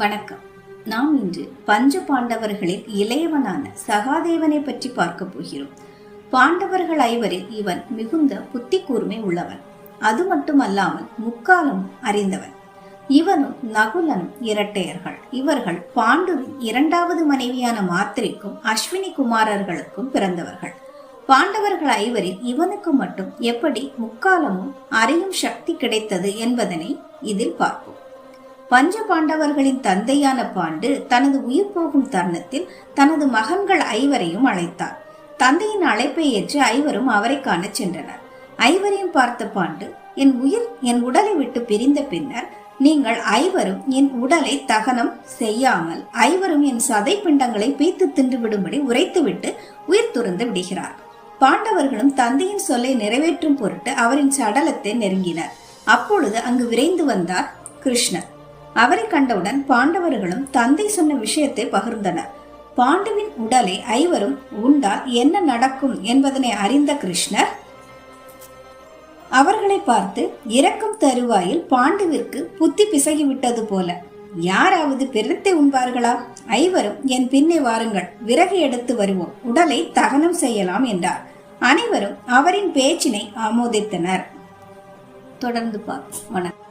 வணக்கம். நாம் இன்று பஞ்ச பாண்டவர்களில் இளையவனான சகாதேவனை பற்றி பார்க்க போகிறோம். பாண்டவர்கள் ஐவரில் இவன் மிகுந்த புத்தி கூர்மை உள்ளவன். அது மட்டுமல்லாமல் முக்காலம் அறிந்தவன். இவனும் நகுலனும் இரட்டையர்கள். இவர்கள் பாண்டுவின் இரண்டாவது மனைவியான மாத்திரைக்கும் அஸ்வினி குமாரர்களுக்கும் பிறந்தவர்கள். பாண்டவர்கள் ஐவரில் இவனுக்கு மட்டும் எப்படி முக்காலமும் அறியும் சக்தி கிடைத்தது என்பதனை இதில் பார்ப்போம். பஞ்ச பாண்டவர்களின் தந்தையான பாண்டு தனது உயிர் போகும் தருணத்தில் தனது மகன்கள் ஐவரையும் அழைத்தார். தந்தையின் அழைப்பை ஏற்று ஐவரும் அவரை காண சென்றனர். ஐவரையும் பார்த்த பாண்டு, என் உயிர் என் உடலை விட்டு பிரிந்த பின்னர் நீங்கள் ஐவரும் என் உடலை தகனம் செய்யாமல் ஐவரும் என் சதை பிண்டங்களை பீத்து தின்று விடும்படி உரைத்துவிட்டு உயிர் துறந்து விடுகிறார். பாண்டவர்களும் தந்தையின் சொல்லை நிறைவேற்றும் பொருட்டு அவரின் சடலத்தை நெருங்கினர். அப்பொழுது அங்கு விரைந்து வந்தார் கிருஷ்ணர். அவரை கண்டவுடன் பாண்டவர்களும் தந்தை சொன்ன விஷயத்தை பகிர்ந்தனர். பாண்டுவின் உடலை ஐவரும் உண்டால் என்ன நடக்கும் என்பதனை அறிந்த கிருஷ்ணர் அவர்களை பார்த்து, இறக்கும் தருவாயில் பாண்டுவிற்கு புத்தி பிசகிவிட்டது போல யாராவது பிறத்தை உண்பார்களா? ஐவரும் என் பின்னே வாருங்கள், விறகு எடுத்து வருவோம், உடலை தகனம் செய்யலாம் என்றார். அனைவரும் அவரின் பேச்சினை ஆமோதித்தனர். தொடர்ந்து பார்ப்போம். வணக்கம்.